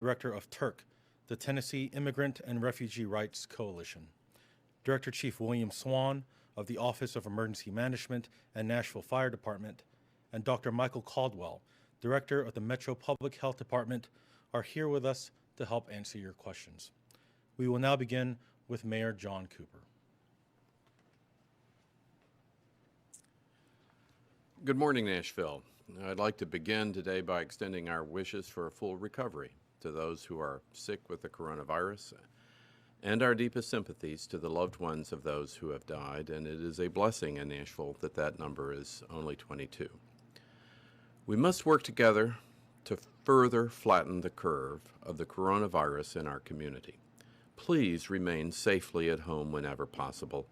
Director of TURC, the Tennessee Immigrant and Refugee Rights Coalition. Director Chief William Swan of the Office of Emergency Management and Nashville Fire Department, and Dr. Michael Caldwell, Director of the Metro Public Health Department, are here with us to help answer your questions. We will now begin with Mayor John Cooper. Good morning, Nashville. I'd like to begin today by extending our wishes for a full recovery to those who are sick with the coronavirus, and our deepest sympathies to the loved ones of those who have died, and it is a blessing in Nashville that that number is only 22. We must work together to further flatten the curve of the coronavirus in our community. Please remain safely at home whenever possible,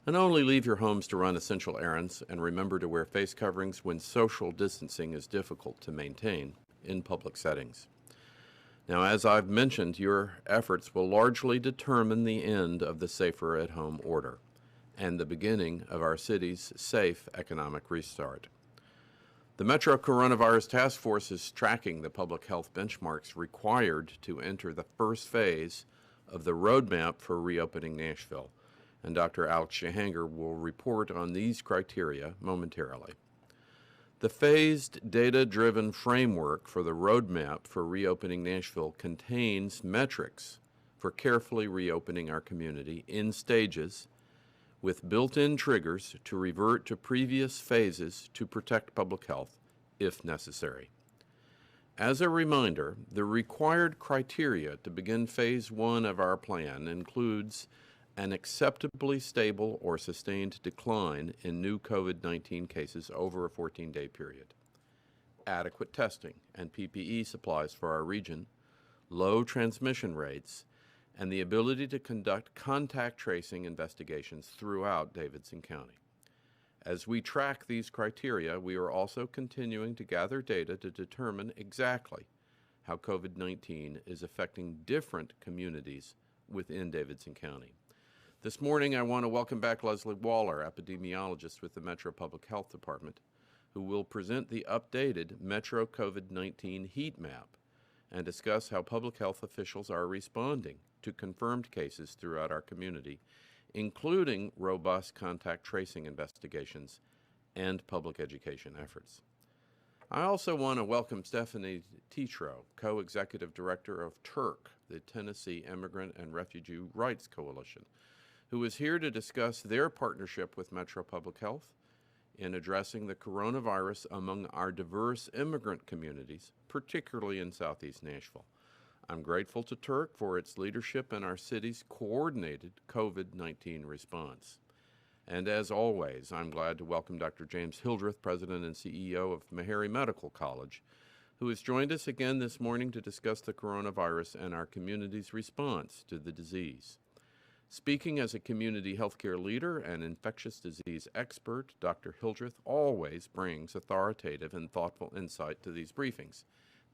and only leave your homes to run essential errands, and remember to wear face coverings when social distancing is difficult to maintain in public settings. Now, as I've mentioned, your efforts will largely determine the end of the Safer at Home order and the beginning of our city's safe economic restart. The Metro Coronavirus Task Force is tracking the public health benchmarks required to enter the first phase of the roadmap for reopening Nashville, and Dr. Alex JAHANGIR will report on these criteria momentarily. The phased, data-driven framework for the roadmap for reopening Nashville contains metrics for carefully reopening our community in stages with built-in triggers to revert to previous phases to protect public health if necessary. As a reminder, the required criteria to begin phase 1 of our plan includes an acceptably stable or sustained decline in new COVID-19 cases over a 14-day period, adequate testing and PPE supplies for our region, low transmission rates, and the ability to conduct contact tracing investigations throughout Davidson County. As we track these criteria, we are also continuing to gather data to determine exactly how COVID-19 is affecting different communities within Davidson County. This morning, I want to welcome back Leslie Waller, epidemiologist with the Metro Public Health Department, who will present the updated Metro COVID-19 heat map and discuss how public health officials are responding to confirmed cases throughout our community, including robust contact tracing investigations and public education efforts. I also want to welcome Stephanie Tetreault, Co-Executive Director of TURC, the Tennessee Immigrant and Refugee Rights Coalition, who is here to discuss their partnership with Metro Public Health in addressing the coronavirus among our diverse immigrant communities, particularly in Southeast Nashville. I'm grateful to TURC for its leadership in our city's coordinated COVID-19 response. And as always, I'm glad to welcome Dr. James Hildreth, President and CEO of Meharry Medical College, who has joined us again this morning to discuss the coronavirus and our community's response to the disease. Speaking as a community healthcare leader and infectious disease expert, Dr. Hildreth always brings authoritative and thoughtful insight to these briefings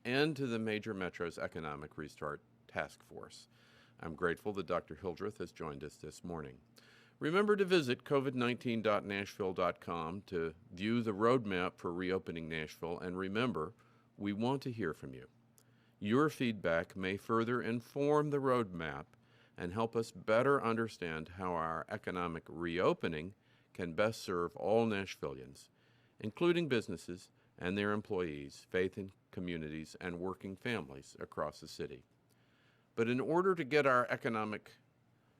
and to the major Metro's Economic Restart Task Force. I'm grateful that Dr. Hildreth has joined us this morning. Remember to visit covid19.nashville.com to view the roadmap for reopening Nashville, and remember, we want to hear from you. Your feedback may further inform the roadmap and help us better understand how our economic reopening can best serve all Nashvillians, including businesses and their employees, faith in communities, and working families across the city. But in order to get our economic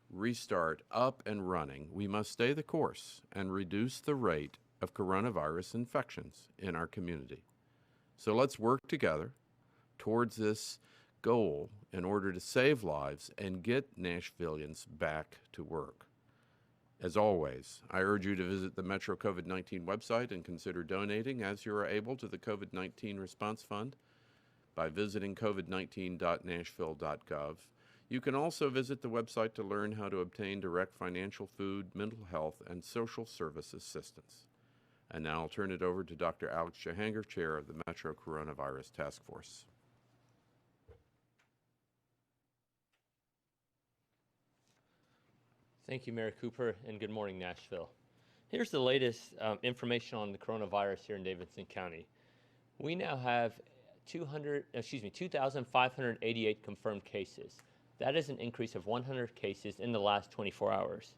restart up and running, we must stay the course and reduce the rate of coronavirus infections in our community. So let's work together towards this goal in order to save lives and get Nashvillians back to work. As always, I urge you to visit the Metro COVID-19 website and consider donating as you are able to the COVID-19 Response Fund by visiting covid19.nashville.gov. You can also visit the website to learn how to obtain direct financial, food, mental health, and social service assistance. And now I'll turn it over to Dr. Alex JAHANGIR, Chair of the Metro Coronavirus Task Force. Thank you, Mayor Cooper, and good morning, Nashville. Here's the latest information on the coronavirus here in Davidson County. We now have 2,588 confirmed cases. That is an increase of 100 cases in the last 24 hours.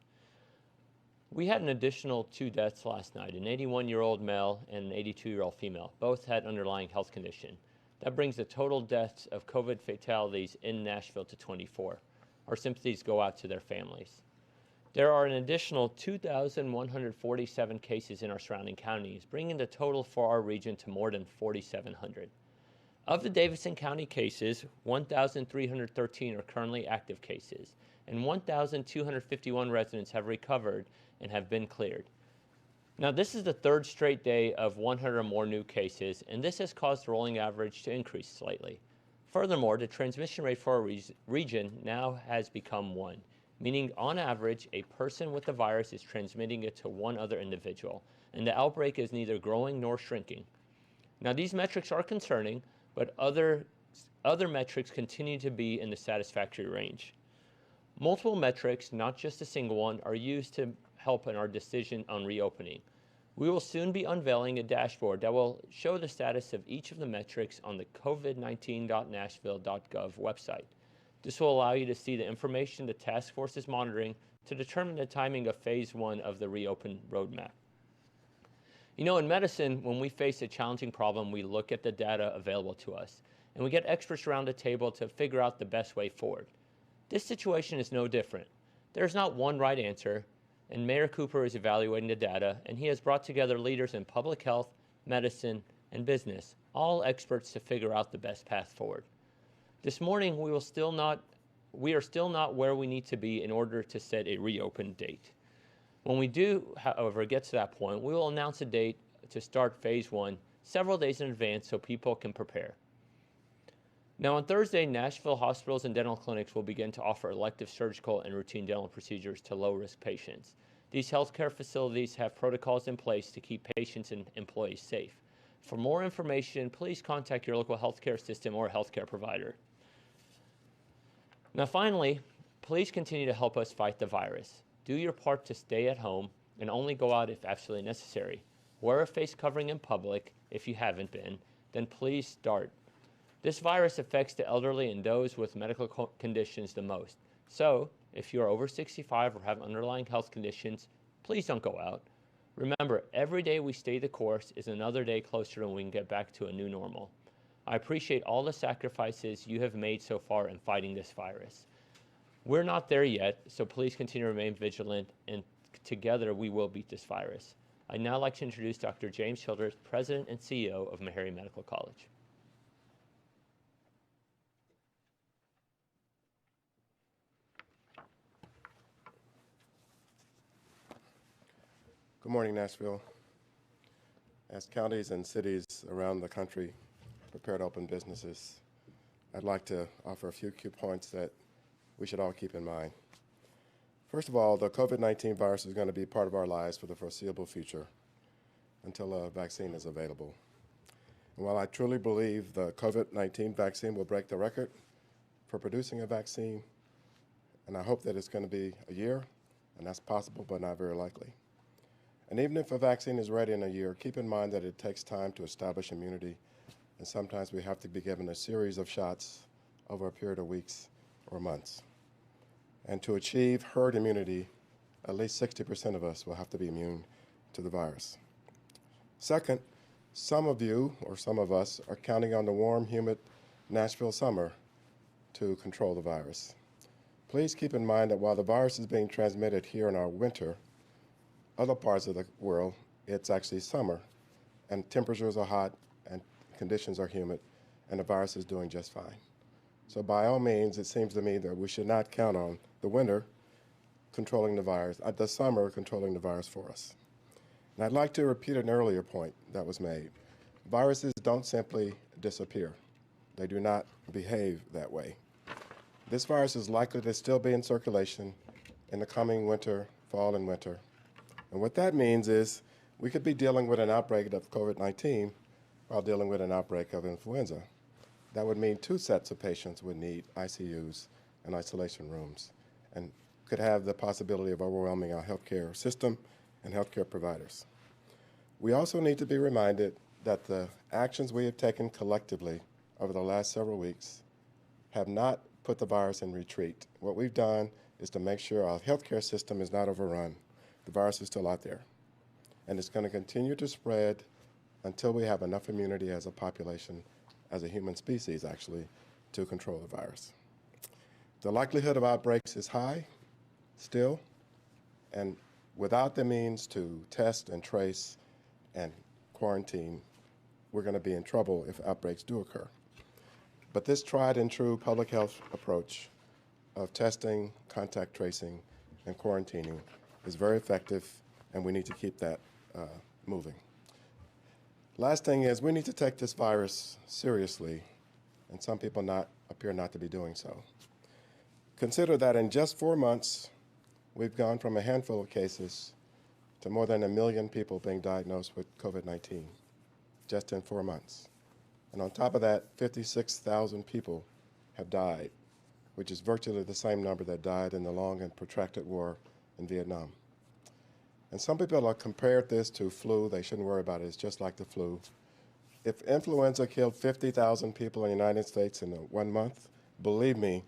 We had an additional 2 deaths last night, an 81-year-old male and an 82-year-old female. Both had underlying health condition. That brings the total deaths of COVID fatalities in Nashville to 24. Our sympathies go out to their families. There are an additional 2,147 cases in our surrounding counties, bringing the total for our region to more than 4,700. Of the Davidson County cases, 1,313 are currently active cases, and 1,251 residents have recovered and have been cleared. Now, this is the third straight day of 100 or more new cases, and this has caused the rolling average to increase slightly. Furthermore, the transmission rate for our region now has become 1, meaning on average, a person with the virus is transmitting it to one other individual, and the outbreak is neither growing nor shrinking. Now, these metrics are concerning, but other metrics continue to be in the satisfactory range. Multiple metrics, not just a single one, are used to help in our decision on reopening. We will soon be unveiling a dashboard that will show the status of each of the metrics on the covid19.nashville.gov website. This will allow you to see the information the task force is monitoring to determine the timing of phase 1 of the reopen roadmap. You know, in medicine, when we face a challenging problem, we look at the data available to us, and we get experts around the table to figure out the best way forward. This situation is no different. There's not one right answer, and Mayor Cooper is evaluating the data, and he has brought together leaders in public health, medicine, and business, all experts to figure out the best path forward. This morning, we are still not where we need to be in order to set a reopen date. When we do, however, get to that point, we will announce a date to start phase 1 several days in advance so people can prepare. Now, on Thursday, Nashville hospitals and dental clinics will begin to offer elective surgical and routine dental procedures to low-risk patients. These healthcare facilities have protocols in place to keep patients and employees safe. For more information, please contact your local healthcare system or healthcare provider. Now, finally, please continue to help us fight the virus. Do your part to stay at home and only go out if absolutely necessary. Wear a face covering in public if you haven't been, then please start. This virus affects the elderly and those with medical conditions the most. So, if you are over 65 or have underlying health conditions, please don't go out. Remember, every day we stay the course is another day closer and we can get back to a new normal. I appreciate all the sacrifices you have made so far in fighting this virus. We're not there yet, so please continue to remain vigilant, and together we will beat this virus. I'd now like to introduce Dr. James Childers, President and CEO of Meharry Medical College. Good morning, Nashville. As counties and cities around the country prepare to open businesses, I'd like to offer a few key points that we should all keep in mind. First of all, the COVID-19 virus is going to be part of our lives for the foreseeable future until a vaccine is available. And while I truly believe the COVID-19 vaccine will break the record for producing a vaccine, and I hope that it's going to be a year, and that's possible but not very likely. And even if a vaccine is ready in a year, keep in mind that it takes time to establish immunity, and sometimes we have to be given a series of shots over a period of weeks or months. And to achieve herd immunity, at least 60% of us will have to be immune to the virus. Second, some of you, or some of us, are counting on the warm, humid Nashville summer to control the virus. Please keep in mind that while the virus is being transmitted here in our winter, other parts of the world, it's actually summer, and temperatures are hot, and conditions are humid, and the virus is doing just fine. So by all means, it seems to me that we should not count on the winter controlling the virus, the summer controlling the virus for us. And I'd like to repeat an earlier point that was made. Viruses don't simply disappear. They do not behave that way. This virus is likely to still be in circulation in the coming winter, fall and winter. And what that means is we could be dealing with an outbreak of COVID-19 while dealing with an outbreak of influenza. That would mean 2 sets of patients would need ICUs and isolation rooms and could have the possibility of overwhelming our healthcare system and healthcare providers. We also need to be reminded that the actions we have taken collectively over the last several weeks have not put the virus in retreat. What we've done is to make sure our healthcare system is not overrun. The virus is still out there, and it's going to continue to spread until we have enough immunity as a population, as a human species actually, to control the virus. The likelihood of outbreaks is high still, and without the means to test and trace and quarantine, we're going to be in trouble if outbreaks do occur. But this tried and true public health approach of testing, contact tracing, and quarantining is very effective, and we need to keep that moving. Last thing is we need to take this virus seriously, and some people appear not to be doing so. Consider that in just 4 months, we've gone from a handful of cases to more than 1 million people being diagnosed with COVID-19, just in 4 months. And on top of that, 56,000 people have died, which is virtually the same number that died in the long and protracted war in Vietnam. And some people have compared this to flu. They shouldn't worry about it. It's just like the flu. If influenza killed 50,000 people in the United States in 1 month, believe me,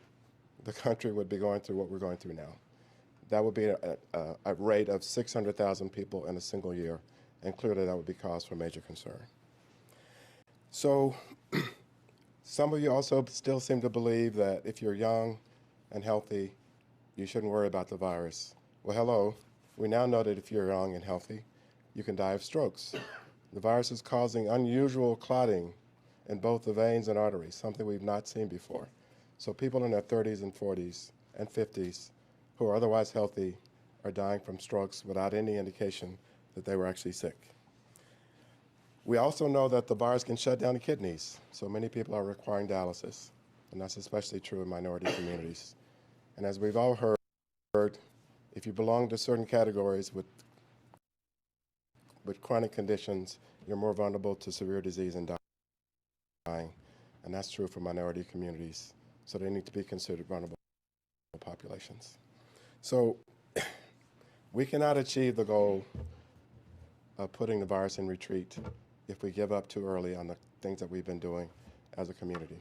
the country would be going through what we're going through now. That would be a rate of 600,000 people in a single year, and clearly that would be cause for major concern. So some of you also still seem to believe that if you're young and healthy, you shouldn't worry about the virus. Well, hello. We now know that if you're young and healthy, you can die of strokes. The virus is causing unusual clotting in both the veins and arteries, something we've not seen before. So people in their 30s and 40s and 50s who are otherwise healthy are dying from strokes without any indication that they were actually sick. We also know that the virus can shut down the kidneys, so many people are requiring dialysis, and that's especially true in minority communities. And as we've all heard, if you belong to certain categories with chronic conditions, you're more vulnerable to severe disease and dying, and that's true for minority communities, so they need to be considered vulnerable populations. So we cannot achieve the goal of putting the virus in retreat if we give up too early on the things that we've been doing as a community.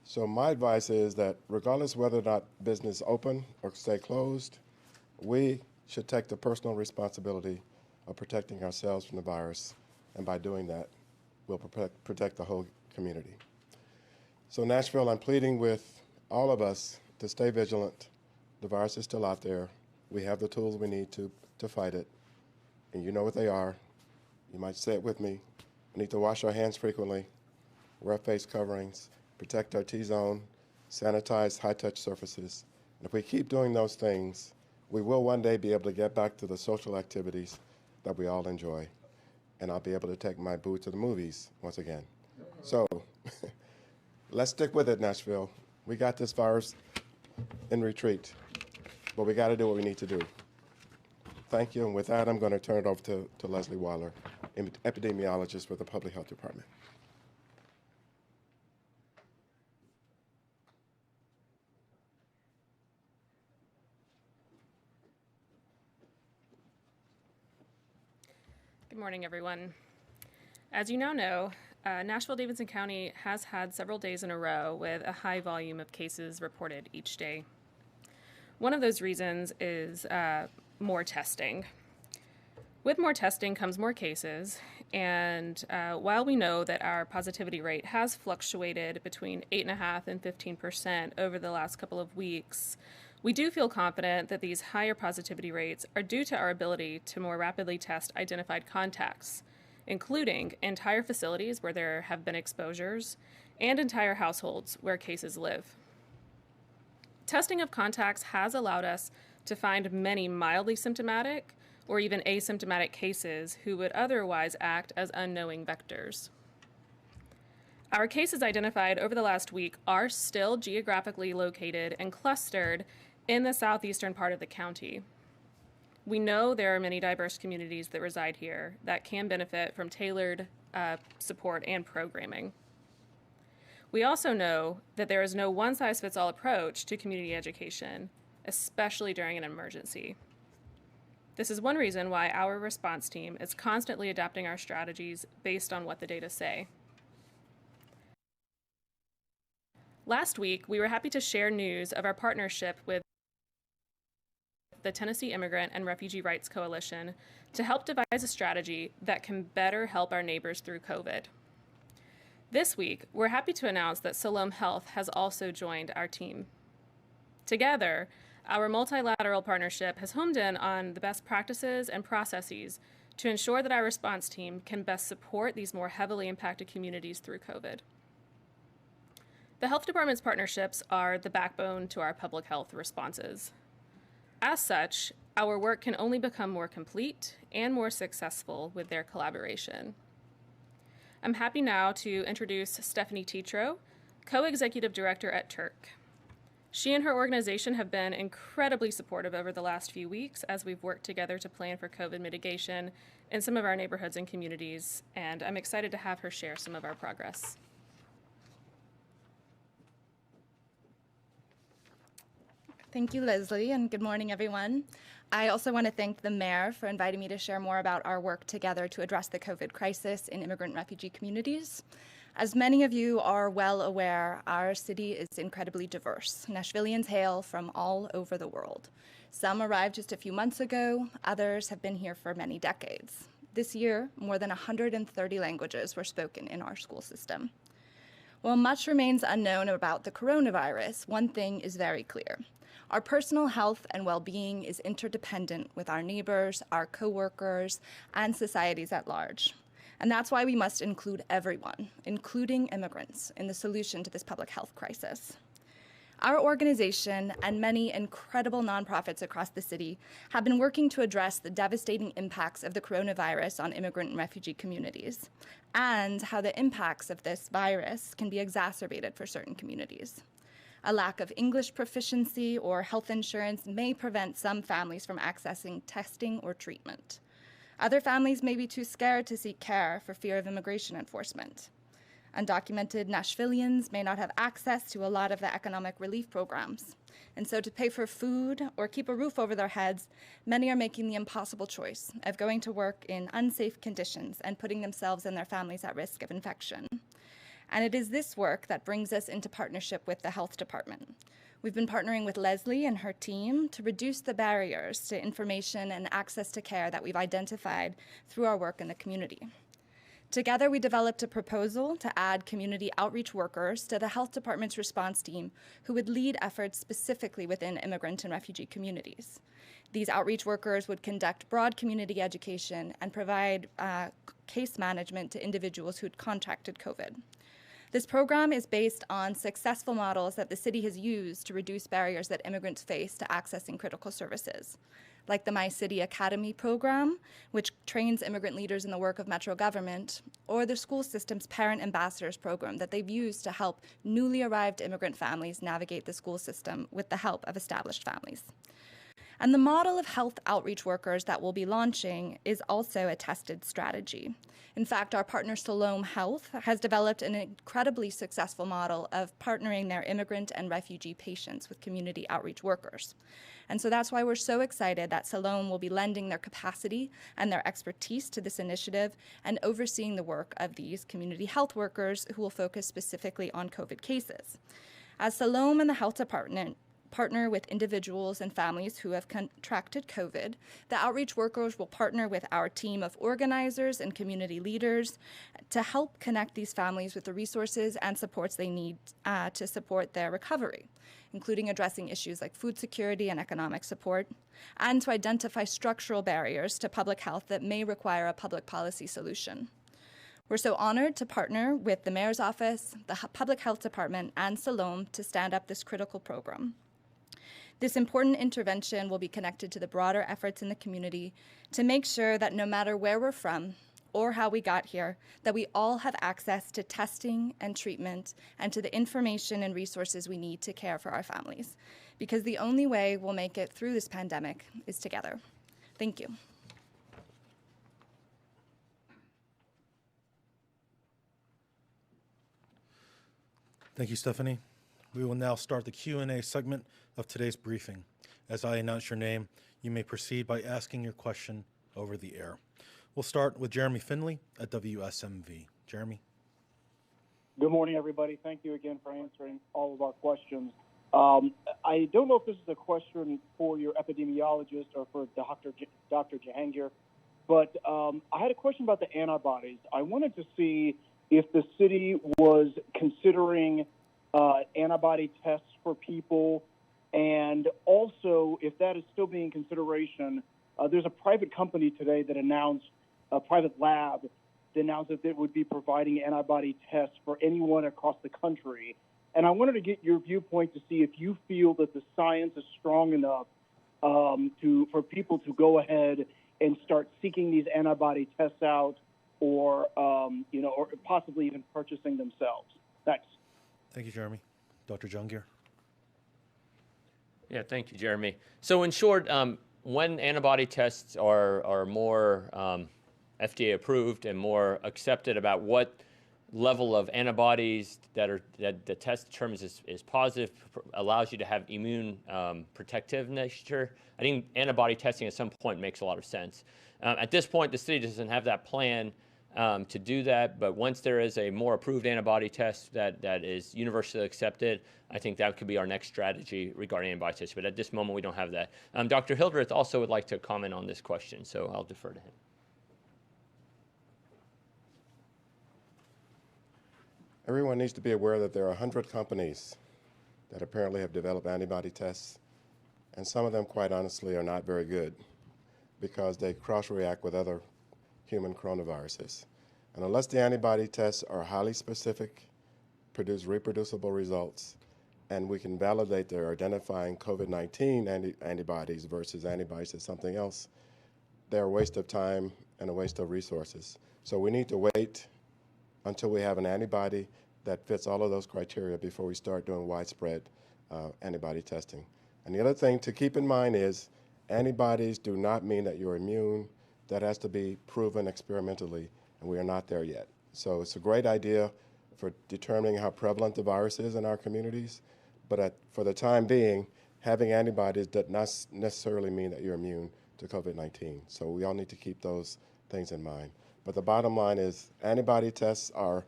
So my advice is that regardless of whether or not business open or stay closed, we should take the personal responsibility of protecting ourselves from the virus, and by doing that, we'll protect the whole community. So Nashville, I'm pleading with all of us to stay vigilant. The virus is still out there. We have the tools we need to fight it, and you know what they are. You might say it with me. We need to wash our hands frequently, wear face coverings, protect our T-zone, sanitize high-touch surfaces. And if we keep doing those things, we will one day be able to get back to the social activities that we all enjoy. And I'll be able to take my boo to the movies once again. So let's stick with it, Nashville. We got this virus in retreat, but we got to do what we need to do. Thank you, and with that, I'm going to turn it over to Leslie Waller, epidemiologist with the Public Health Department. Good morning, everyone. As you now know, Nashville-Davidson County has had several days in a row with a high volume of cases reported each day. One of those reasons is more testing. With more testing comes more cases, and while we know that our positivity rate has fluctuated between 8.5% and 15% over the last couple of weeks, we do feel confident that these higher positivity rates are due to our ability to more rapidly test identified contacts, including entire facilities where there have been exposures and entire households where cases live. Testing of contacts has allowed us to find many mildly symptomatic or even asymptomatic cases who would otherwise act as unknowing vectors. Our cases identified over the last week are still geographically located and clustered in the southeastern part of the county. We know there are many diverse communities that reside here that can benefit from tailored support and programming. We also know that there is no one-size-fits-all approach to community education, especially during an emergency. This is one reason why our response team is constantly adapting our strategies based on what the data say. Last week, we were happy to share news of our partnership with the Tennessee Immigrant and Refugee Rights Coalition to help devise a strategy that can better help our neighbors through COVID. This week, we're happy to announce that Siloam Health has also joined our team. Together, our multilateral partnership has homed in on the best practices and processes to ensure that our response team can best support these more heavily impacted communities through COVID. The health department's partnerships are the backbone to our public health responses. As such, our work can only become more complete and more successful with their collaboration. I'm happy now to introduce Stephanie Tetro, Co-Executive Director at Turk. She and her organization have been incredibly supportive over the last few weeks as we've worked together to plan for COVID mitigation in some of our neighborhoods and communities, and I'm excited to have her share some of our progress. Thank you, Leslie, and good morning, everyone. I also want to thank the mayor for inviting me to share more about our work together to address the COVID crisis in immigrant refugee communities. As many of you are well aware, our city is incredibly diverse. Nashvillians hail from all over the world. Some arrived just a few months ago, others have been here for many decades. This year, more than 130 languages were spoken in our school system. While much remains unknown about the coronavirus, one thing is very clear. Our personal health and well-being is interdependent with our neighbors, our coworkers, and societies at large. And that's why we must include everyone, including immigrants, in the solution to this public health crisis. Our organization and many incredible nonprofits across the city have been working to address the devastating impacts of the coronavirus on immigrant and refugee communities, and how the impacts of this virus can be exacerbated for certain communities. A lack of English proficiency or health insurance may prevent some families from accessing testing or treatment. Other families may be too scared to seek care for fear of immigration enforcement. Undocumented Nashvillians may not have access to a lot of the economic relief programs. And so to pay for food or keep a roof over their heads, many are making the impossible choice of going to work in unsafe conditions and putting themselves and their families at risk of infection. And it is this work that brings us into partnership with the health department. We've been partnering with Leslie and her team to reduce the barriers to information and access to care that we've identified through our work in the community. Together, we developed a proposal to add community outreach workers to the health department's response team who would lead efforts specifically within immigrant and refugee communities. These outreach workers would conduct broad community education and provide case management to individuals who'd contracted COVID. This program is based on successful models that the city has used to reduce barriers that immigrants face to accessing critical services, like the My City Academy program, which trains immigrant leaders in the work of metro government, or the school system's Parent Ambassadors program that they've used to help newly arrived immigrant families navigate the school system with the help of established families. And the model of health outreach workers that we'll be launching is also a tested strategy. In fact, our partner Siloam Health has developed an incredibly successful model of partnering their immigrant and refugee patients with community outreach workers. And so that's why we're so excited that Siloam will be lending their capacity and their expertise to this initiative and overseeing the work of these community health workers who will focus specifically on COVID cases. As Siloam and the health department partner with individuals and families who have contracted COVID, the outreach workers will partner with our team of organizers and community leaders to help connect these families with the resources and supports they need to support their recovery, including addressing issues like food security and economic support, and to identify structural barriers to public health that may require a public policy solution. We're so honored to partner with the Mayor's Office, the Public Health Department, and Siloam to stand up this critical program. This important intervention will be connected to the broader efforts in the community to make sure that no matter where we're from or how we got here, that we all have access to testing and treatment and to the information and resources we need to care for our families. Because the only way we'll make it through this pandemic is together. Thank you. Thank you, Stephanie. We will now start the Q&A segment of today's briefing. As I announce your name, you may proceed by asking your question over the air. We'll start with Jeremy Finley at WSMV. Jeremy. Good morning, everybody. Thank you again for answering all of our questions. I don't know if this is a question for your epidemiologist or for Dr. Jahangir, but I had a question about the antibodies. I wanted to see if the city was considering antibody tests for people, and also if that is still being consideration. There's a private company today that announced, a private lab that announced that it would be providing antibody tests for anyone across the country. And I wanted to get your viewpoint to see if you feel that the science is strong enough for people to go ahead and start seeking these antibody tests out, or or possibly even purchasing themselves. Thanks. Thank you, Jeremy. Dr. Jahangir. Yeah, thank you, Jeremy. So in short, when antibody tests are more FDA approved and more accepted about what level of antibodies that the test determines is positive, allows you to have immune protective nature, I think antibody testing at some point makes a lot of sense. At this point, the city doesn't have that plan to do that, but once there is a more approved antibody test that is universally accepted, I think that could be our next strategy regarding antibody tests. But at this moment, we don't have that. Dr. Hildreth also would like to comment on this question, so I'll defer to him. Everyone needs to be aware that there are 100 companies that apparently have developed antibody tests, and some of them, quite honestly, are not very good because they cross-react with other human coronaviruses. And unless the antibody tests are highly specific, produce reproducible results, and we can validate they're identifying COVID-19 antibodies versus antibodies to something else, they're a waste of time and a waste of resources. So we need to wait until we have an antibody that fits all of those criteria before we start doing widespread antibody testing. And the other thing to keep in mind is antibodies do not mean that you're immune. That has to be proven experimentally, and we are not there yet. So it's a great idea for determining how prevalent the virus is in our communities, but for the time being, having antibodies does not necessarily mean that you're immune to COVID-19. So we all need to keep those things in mind. But the bottom line is antibody tests are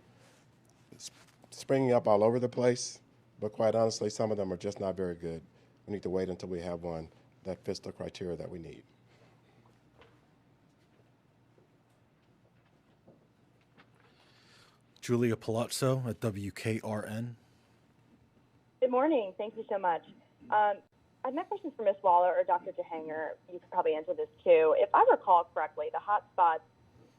springing up all over the place, but quite honestly, some of them are just not very good. We need to wait until we have one that fits the criteria that we need. Julia Palazzo at WKRN. Good morning. Thank you so much. I have my question for Ms. Waller or Dr. JAHANGIR. You could probably answer this too. If I recall correctly, the hotspots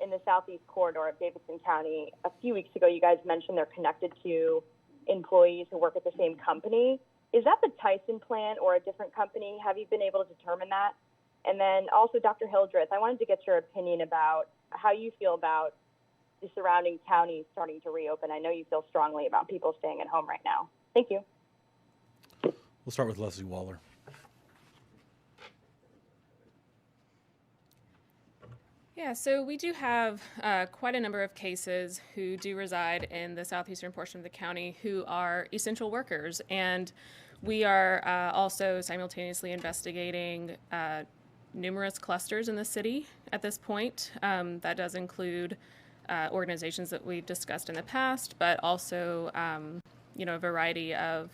in the southeast corridor of Davidson County, a few weeks ago, you guys mentioned they're connected to employees who work at the same company. Is that the Tyson plant or a different company? Have you been able to determine that? And then also, Dr. Hildreth, I wanted to get your opinion about how you feel about the surrounding counties starting to reopen. I know you feel strongly about people staying at home right now. Thank you. We'll start with Leslie Waller. Yeah, so we do have quite a number of cases who do reside in the southeastern portion of the county who are essential workers. And we are also simultaneously investigating numerous clusters in the city at this point. That does include organizations that we've discussed in the past, but also a variety of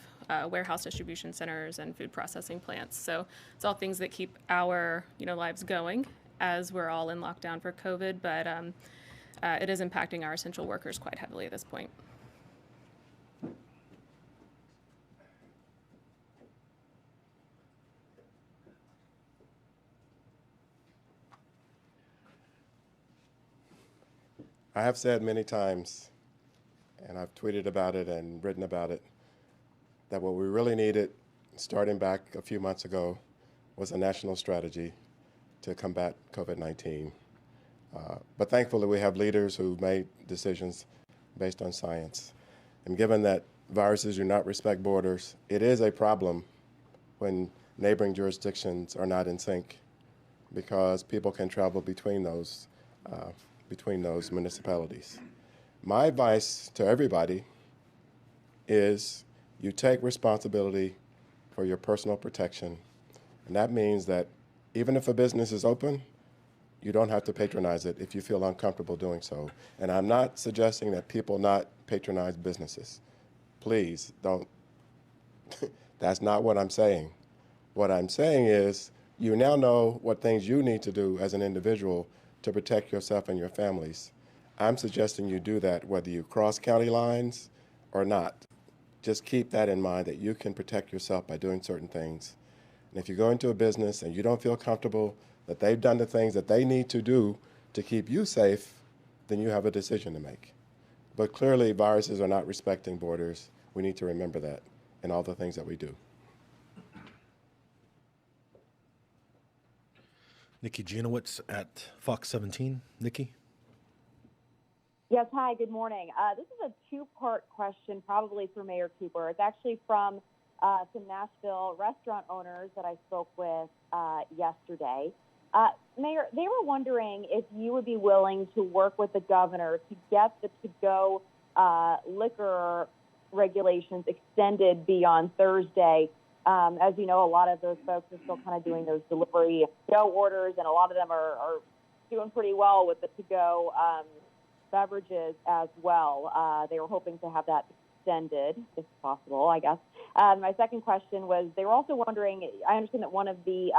warehouse distribution centers and food processing plants. So it's all things that keep our lives going as we're all in lockdown for COVID, but it is impacting our essential workers quite heavily at this point. I have said many times, and I've tweeted about it and written about it, that what we really needed, starting back a few months ago, was a national strategy to combat COVID-19. But thankfully, we have leaders who made decisions based on science. And given that viruses do not respect borders, it is a problem when neighboring jurisdictions are not in sync, because people can travel between those municipalities. My advice to everybody is you take responsibility for your personal protection. And that means that even if a business is open, You don't have to patronize it if you feel uncomfortable doing so. And I'm not suggesting that people not patronize businesses. Please don't. That's not what I'm saying. What I'm saying is you now know what things you need to do as an individual to protect yourself and your families. I'm suggesting you do that whether you cross county lines or not. Just keep that in mind, that you can protect yourself by doing certain things. And if you go into a business and you don't feel comfortable that they've done the things that they need to do to keep you safe, then you have a decision to make. But clearly, viruses are not respecting borders. We need to remember that in all the things that we do. Nikki Janowitz at Fox 17. Nikki? Yes, hi, good morning. This is a two-part question, probably for Mayor Cooper. It's actually from some Nashville restaurant owners that I spoke with yesterday. Mayor, they were wondering if you would be willing to work with the governor to get the to-go liquor regulations extended beyond Thursday. As you know, a lot of those folks are still kind of doing those delivery to-go orders, and a lot of them are doing pretty well with the to-go beverages as well. They were hoping to have that extended, if possible, I guess. My second question was, they were also wondering, I understand that one of the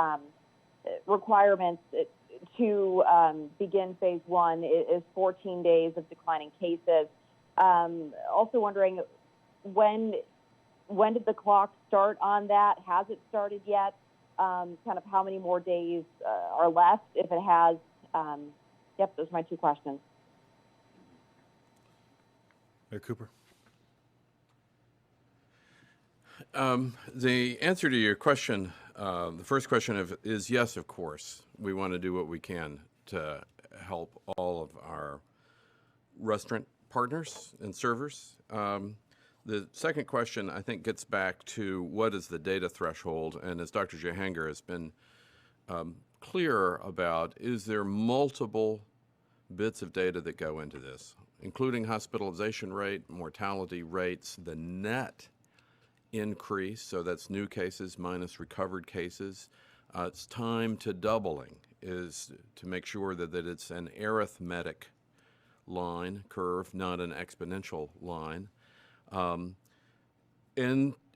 requirements to begin phase one is 14 days of declining cases. Also wondering, when did the clock start on that? Has it started yet? Kind of how many more days are left, if it has? Yep, those are my two questions. Mayor Cooper? The answer to your question, the first question is yes, of course. We want to do what we can to help all of our restaurant partners and servers. The second question, I think, gets back to what is the data threshold, and as Dr. JAHANGIR has been clear about, is there multiple bits of data that go into this, including hospitalization rate, mortality rates, the net increase, so that's new cases minus recovered cases. It's time to doubling is to make sure that it's an arithmetic line, curve, not an exponential line. And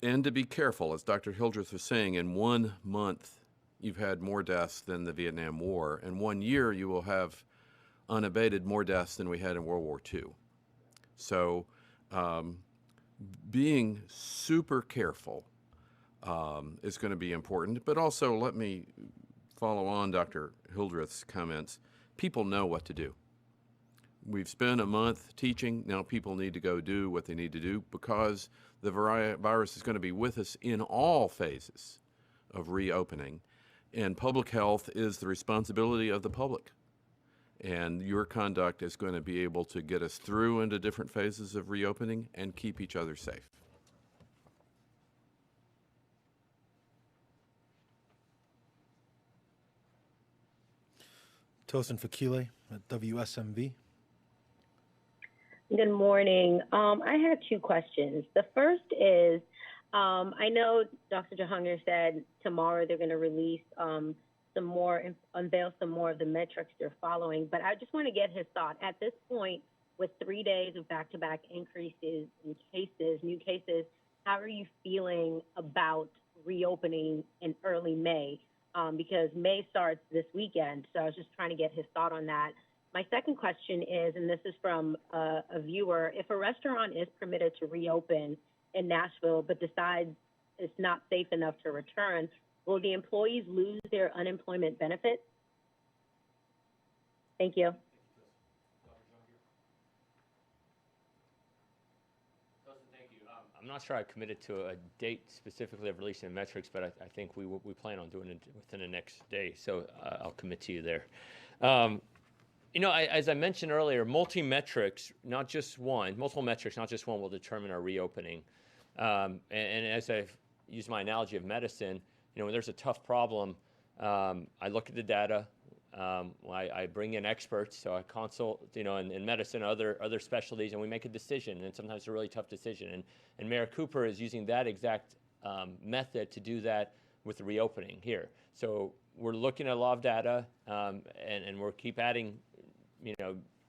to be careful, as Dr. Hildreth was saying, in 1 month you've had more deaths than the Vietnam War. In 1 year you will have unabated more deaths than we had in World War II. So being super careful is going to be important, but also let me follow on Dr. Hildreth's comments. People know what to do. We've spent a month teaching. Now people need to go do what they need to do, because the virus is going to be with us in all phases of reopening, and public health is the responsibility of the public. And your conduct is going to be able to get us through into different phases of reopening and keep each other safe. Tosin Fakile at WSMV. Good morning. I had two questions. The first is, I know Dr. JAHANGIR said tomorrow they're going to release unveil some more of the metrics they're following, but I just want to get his thought. At this point, with 3 days of back-to-back increases in cases, new cases, how are you feeling about reopening in early May? Because May starts this weekend, so I was just trying to get his thought on that. My second question is, and this is from a viewer, if a restaurant is permitted to reopen in Nashville but decides it's not safe enough to return, will the employees lose their unemployment benefits? Thank you. Thank you. I'm not sure I committed to a date specifically of releasing the metrics, but I think we plan on doing it within the next day, so I'll commit to you there. You know, as I mentioned earlier, multiple metrics, not just one, will determine our reopening. And as I've used my analogy of medicine, you know, when there's a tough problem, I look at the data, I bring in experts, so I consult, you know, in medicine, other specialties, and we make a decision, and sometimes it's a really tough decision. And Mayor Cooper is using that exact method to do that with the reopening here. So we're looking at a lot of data, and we'll keep adding,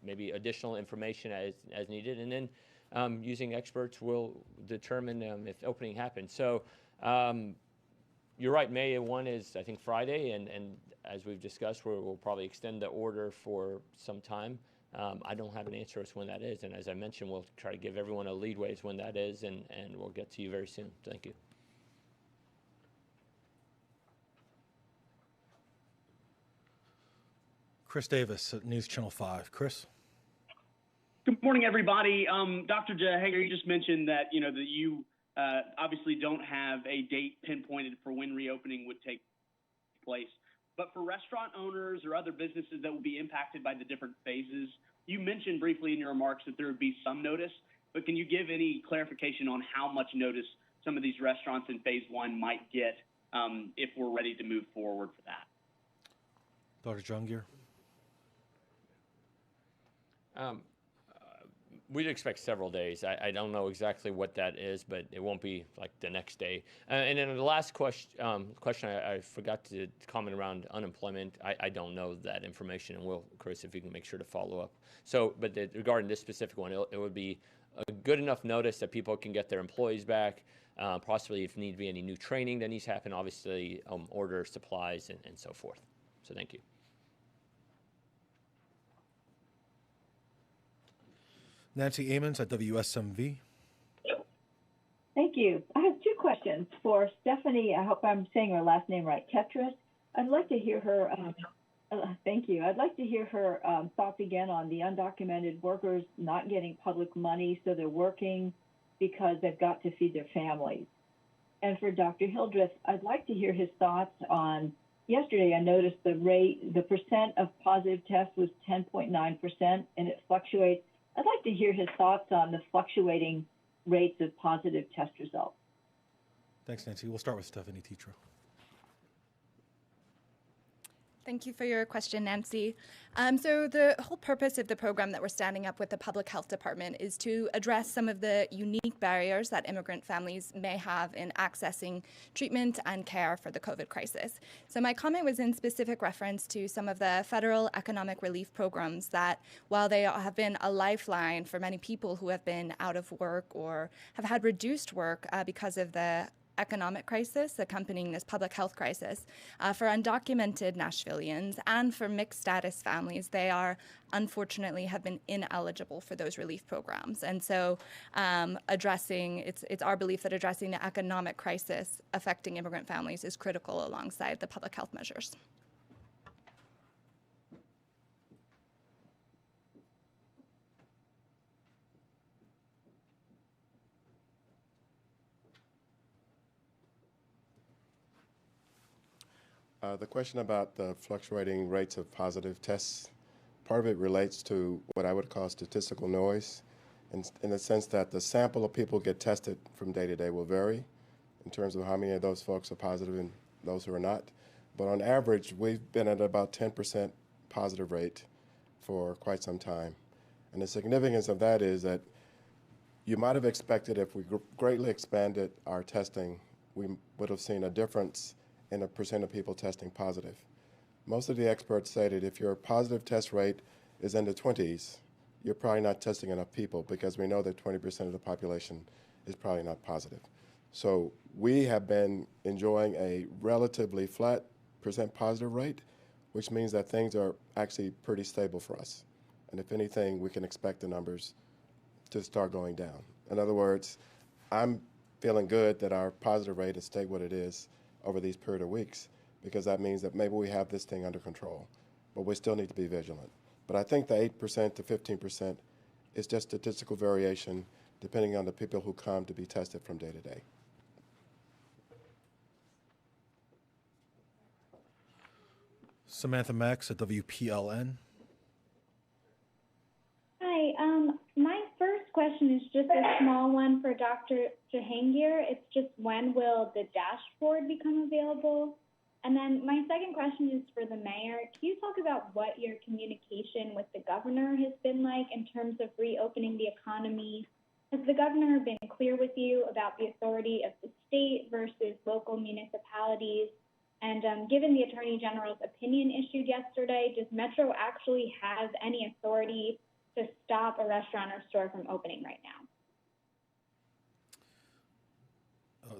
maybe additional information as needed, and then using experts will determine if opening happens. So you're right, May 1 is, I think, Friday, and as we've discussed, we'll probably extend the order for some time. I don't have an answer as to when that is, and as I mentioned, we'll try to give everyone a leadway as when that is, and we'll get to you very soon. Thank you. Chris Davis at News Channel 5. Chris? Good morning, everybody. Dr. JAHANGIR, you just mentioned that, that you obviously don't have a date pinpointed for when reopening would take place. But for restaurant owners or other businesses that will be impacted by the different phases, you mentioned briefly in your remarks that there would be some notice, but can you give any clarification on how much notice some of these restaurants in phase 1 might get if we're ready to move forward for that? Dr. JAHANGIR? We'd expect several days. I don't know exactly what that is, but it won't be like the next day. And then the last question I forgot to comment around unemployment. I don't know that information, and we'll, Chris, if you can make sure to follow up. So, but regarding this specific one, it would be a good enough notice that people can get their employees back, possibly if need be any new training that needs to happen, obviously order supplies and so forth. So thank you. Nancy Amons at WSMV. Thank you. I have two questions for Stephanie. I hope I'm saying her last name right. Tetris. I'd like to hear her. Thank you. I'd like to hear her thoughts again on the undocumented workers not getting public money, so they're working because they've got to feed their families. And for Dr. Hildreth, I'd like to hear his thoughts on. Yesterday, I noticed the percent of positive tests was 10.9%, and it fluctuates. I'd like to hear his thoughts on the fluctuating rates of positive test results. Thanks, Nancy. We'll start with Stephanie Tetra. Thank you for your question, Nancy. So the whole purpose of the program that we're standing up with the Public Health Department is to address some of the unique barriers that immigrant families may have in accessing treatment and care for the COVID crisis. So my comment was in specific reference to some of the federal economic relief programs that, while they have been a lifeline for many people who have been out of work or have had reduced work because of the economic crisis accompanying this public health crisis, for undocumented Nashvillians and for mixed status families, they are unfortunately have been ineligible for those relief programs. And so it's our belief that addressing the economic crisis affecting immigrant families is critical alongside the public health measures. The question about the fluctuating rates of positive tests, part of it relates to what I would call statistical noise, in the sense that the sample of people get tested from day to day will vary in terms of how many of those folks are positive and those who are not. But on average, we've been at about 10% positive rate for quite some time. And the significance of that is that you might have expected if we greatly expanded our testing, we would have seen a difference in the percent of people testing positive. Most of the experts say that if your positive test rate is in the 20s, you're probably not testing enough people, because we know that 20% of the population is probably not positive. So we have been enjoying a relatively flat percent positive rate, which means that things are actually pretty stable for us. And if anything, we can expect the numbers to start going down. In other words, I'm feeling good that our positive rate has stayed what it is over these period of weeks, because that means that maybe we have this thing under control, but we still need to be vigilant. But I think the 8% to 15% is just statistical variation depending on the people who come to be tested from day to day. Samantha Max at WPLN. Hi, my first question is just a small one for Dr. JAHANGIR. It's just, when will the dashboard become available? And then my second question is for the mayor. Can you talk about what your communication with the governor has been like in terms of reopening the economy Has the governor been clear with you about the authority of the state versus local municipalities? And given the Attorney General's opinion issued yesterday, does Metro actually have any authority to stop a restaurant or store from opening right now?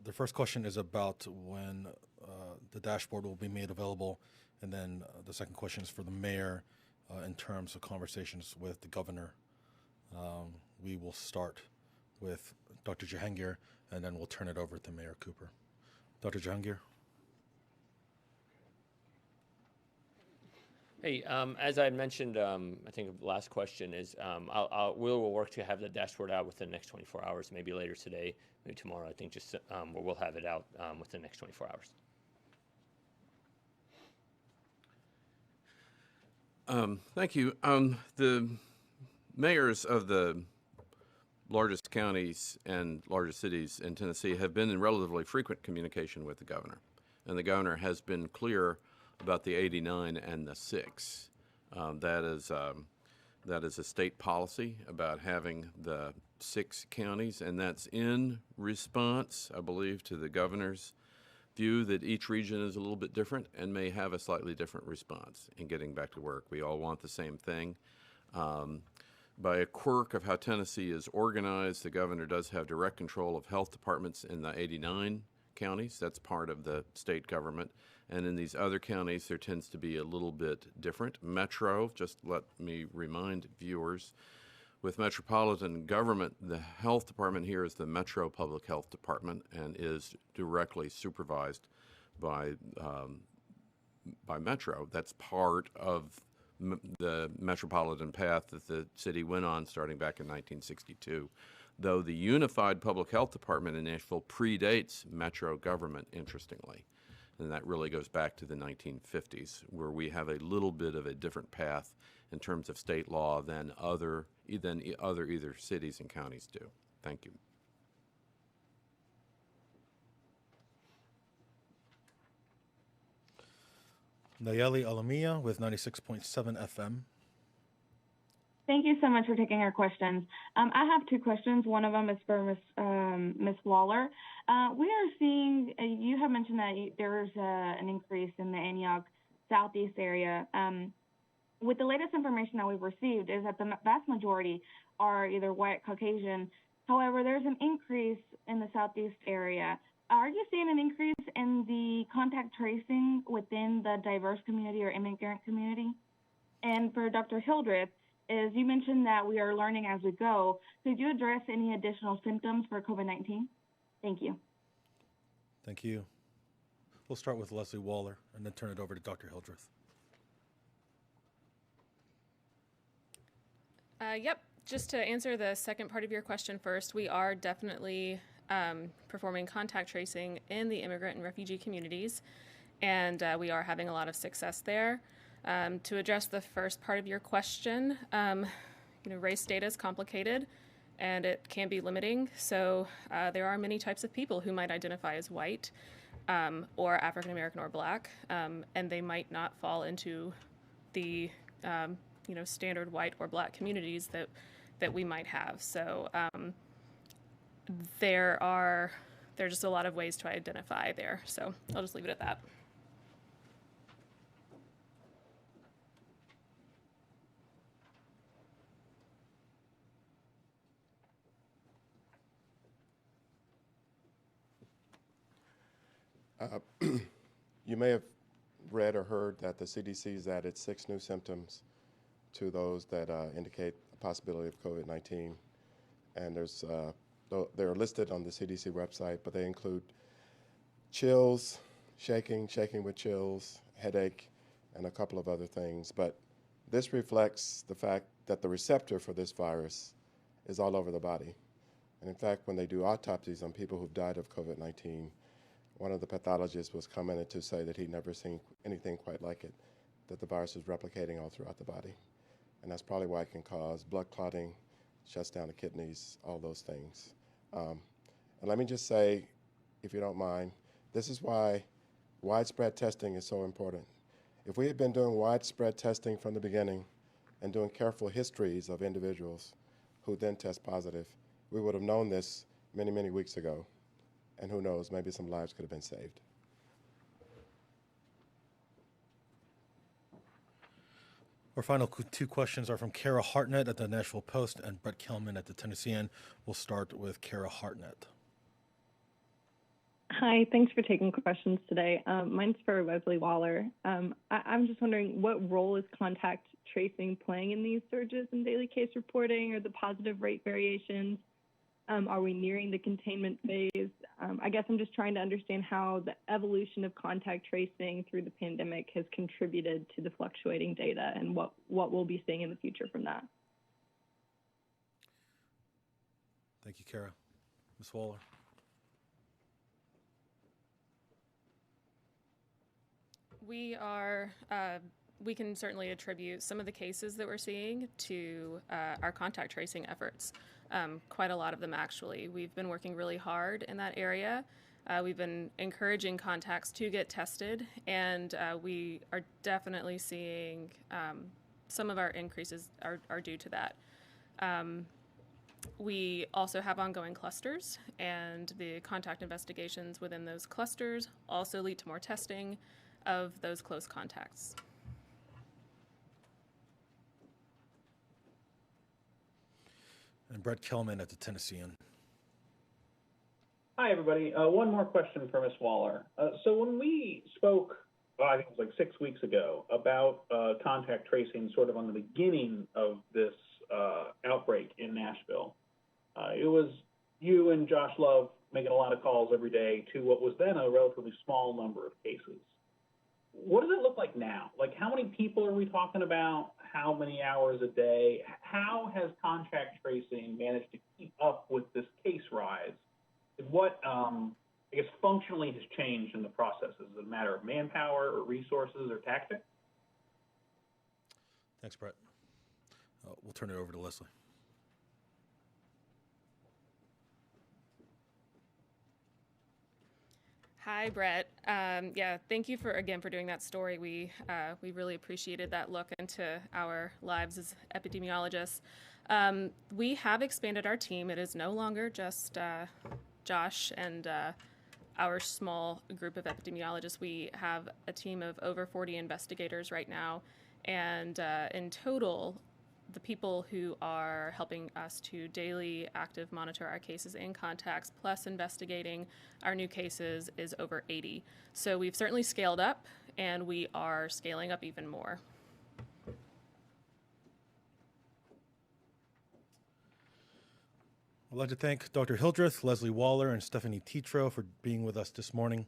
The first question is about when the dashboard will be made available, and then the second question is for the mayor in terms of conversations with the governor. We will start with Dr. Jahangir, and then we'll turn it over to Mayor Cooper. Dr. Jahangir. Hey, as I mentioned, I think the last question is we'll work to have the dashboard out within the next 24 hours, maybe later today, maybe tomorrow. I think just we'll have it out within the next 24 hours. Thank you. The mayors of the largest counties and largest cities in Tennessee have been in relatively frequent communication with the governor, and the governor has been clear about the 89 and the 6. That is a state policy about having the 6 counties, and that's in response, I believe, to the governor's view that each region is a little bit different and may have a slightly different response in getting back to work. We all want the same thing. By a quirk of how Tennessee is organized, the governor does have direct control of health departments in the 89 counties. That's part of the state government. And in these other counties, there tends to be a little bit different. Metro, just let me remind viewers, with metropolitan government, the health department here is the Metro Public Health Department and is directly supervised by Metro. That's part of the metropolitan path that the city went on starting back in 1962. Though the Unified Public Health Department in Nashville predates Metro government, interestingly. And that really goes back to the 1950s, where we have a little bit of a different path in terms of state law than other either cities and counties do. Thank you. Nayeli Alamia with 96.7 FM. Thank you so much for taking our questions. I have 2 questions. One of them is for Ms. Waller. We are seeing, you have mentioned that there's an increase in the Antioch Southeast area. With the latest information that we've received is that the vast majority are either white, Caucasian. However, there's an increase in the Southeast area. Are you seeing an increase in the contact tracing within the diverse community or immigrant community? And for Dr. Hildreth, is you mentioned that we are learning as we go. Could you address any additional symptoms for COVID-19? Thank you. Thank you. We'll start with Leslie Waller and then turn it over to Dr. Hildreth. Yep. Just to answer the second part of your question first, we are definitely performing contact tracing in the immigrant and refugee communities, and we are having a lot of success there. To address the first part of your question, race data is complicated and it can be limiting. So there are many types of people who might identify as white or African American or Black, and they might not fall into the standard white or Black communities that we might have. So there are just a lot of ways to identify there. So I'll just leave it at that. You may have read or heard that the CDC's added 6 new symptoms to those that indicate a possibility of COVID-19. And they're listed on the CDC website, but they include chills, shaking with chills, headache, and a couple of other things. But this reflects the fact that the receptor for this virus is all over the body. And in fact, when they do autopsies on people who've died of COVID-19, one of the pathologists was commented to say that he'd never seen anything quite like it, that the virus is replicating all throughout the body. And that's probably why it can cause blood clotting, shuts down the kidneys, all those things. And let me just say, if you don't mind, this is why widespread testing is so important. If we had been doing widespread testing from the beginning and doing careful histories of individuals who then test positive, we would have known this many, many weeks ago. And who knows, maybe some lives could have been saved. Our final two questions are from Kara Hartnett at the Nashville Post and Brett Kelman at the Tennessean. We'll start with Kara Hartnett. Hi, thanks for taking questions today. Mine's for Leslie Waller. I'm just wondering, what role is contact tracing playing in these surges in daily case reporting or the positive rate variations? Are we nearing the containment phase? I guess I'm just trying to understand how the evolution of contact tracing through the pandemic has contributed to the fluctuating data and what we'll be seeing in the future from that. Thank you, Kara. Ms. Waller. We can certainly attribute some of the cases that we're seeing to our contact tracing efforts. Quite a lot of them, actually. We've been working really hard in that area. We've been encouraging contacts to get tested, and we are definitely seeing some of our increases are due to that. We also have ongoing clusters, and the contact investigations within those clusters also lead to more testing of those close contacts. And Brett Kelman at the Tennessean. Hi, everybody. One more question for Ms. Waller. So when we spoke, I think it was like 6 weeks ago, about contact tracing sort of on the beginning of this outbreak in Nashville, it was you and Josh Love making a lot of calls every day to what was then a relatively small number of cases. What does it look like now? Like, how many people are we talking about? How many hours a day? How has contact tracing managed to keep up with this case rise? And what, I guess, functionally has changed in the process? Is it a matter of manpower or resources or tactics? Thanks, Brett. We'll turn it over to Leslie. Hi, Brett. Yeah, thank you for doing that story. We really appreciated that look into our lives as epidemiologists. We have expanded our team. It is no longer just Josh and our small group of epidemiologists. We have a team of over 40 investigators right now, and in total, the people who are helping us to daily active monitor our cases and contacts, plus investigating our new cases, is over 80. So we've certainly scaled up, and we are scaling up even more. I'd like to thank Dr. Hildreth, Leslie Waller, and Stephanie Tetro for being with us this morning.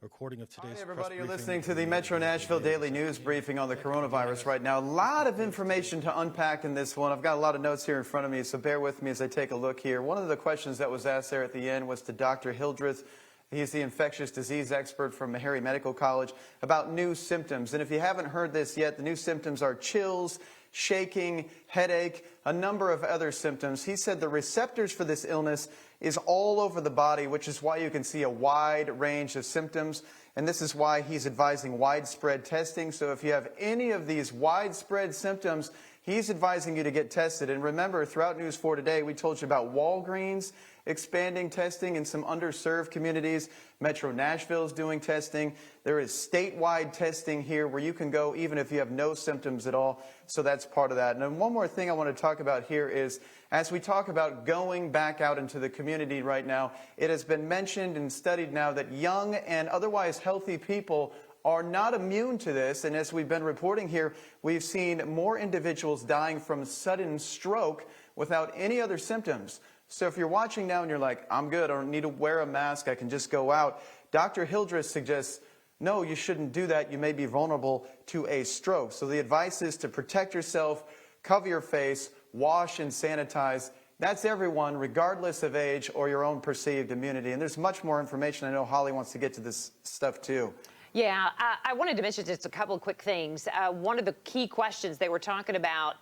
Recording of today's Hi, everybody. You're listening to the Metro Nashville Daily News briefing on the coronavirus right now. A lot of information to unpack in this one. I've got a lot of notes here in front of me, so bear with me as I take a look here. One of the questions that was asked there at the end was to Dr. Hildreth. He's the infectious disease expert from Meharry Medical College about new symptoms. And if you haven't heard this yet, the new symptoms are chills, shaking, headache, a number of other symptoms. He said the receptors for this illness is all over the body, which is why you can see a wide range of symptoms. And this is why he's advising widespread testing. So if you have any of these widespread symptoms, he's advising you to get tested. And remember, throughout News 4 Today, we told you about Walgreens expanding testing in some underserved communities. Metro Nashville is doing testing. There is statewide testing here where you can go even if you have no symptoms at all. So that's part of that. And then one more thing I want to talk about here is, as we talk about going back out into the community right now, it has been mentioned and studied now that young and otherwise healthy people are not immune to this. And as we've been reporting here, we've seen more individuals dying from sudden stroke without any other symptoms. So if you're watching now and you're like, I'm good, I don't need to wear a mask, I can just go out, Dr. Hildreth suggests, no, you shouldn't do that. You may be vulnerable to a stroke. So the advice is to protect yourself, cover your face, wash and sanitize. That's everyone, regardless of age or your own perceived immunity. And there's much more information. I know Holly wants to get to this stuff too. Yeah, I wanted to mention just a couple of quick things. One of the key questions they were talking about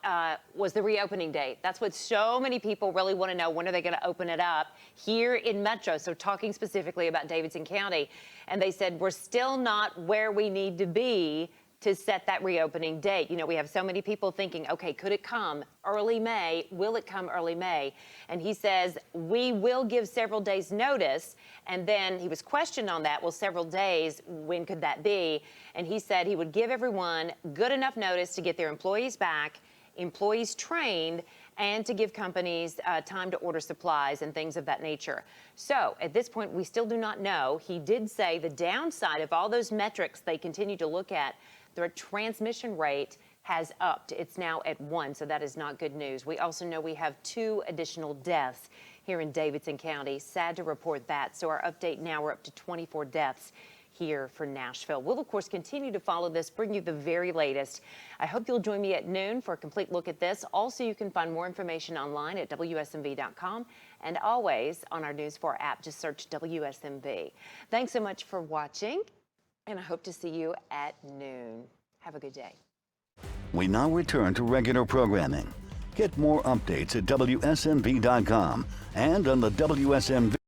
was the reopening date. That's what so many people really want to know. When are they going to open it up here in Metro? So talking specifically about Davidson County. And they said, we're still not where we need to be to set that reopening date. You know, we have so many people thinking, okay, could it come early May? Will it come early May? And he says, we will give several days notice. And then he was questioned on that. Well, several days, when could that be? And he said he would give everyone good enough notice to get their employees back, employees trained, and to give companies time to order supplies and things of that nature. So at this point, we still do not know. He did say the downside of all those metrics they continue to look at, their transmission rate has upped. It's now at 1, so that is not good news. We also know we have 2 additional deaths here in Davidson County. Sad to report that. So our update now, we're up to 24 deaths here for Nashville. We'll, of course, continue to follow this, bring you the very latest. I hope you'll join me at noon for a complete look at this. Also, you can find more information online at WSMV.com and always on our News 4 app. Just search WSMV. Thanks so much for watching, and I hope to see you at noon. Have a good day. We now return to regular programming. Get more updates at WSMV.com and on the WSMV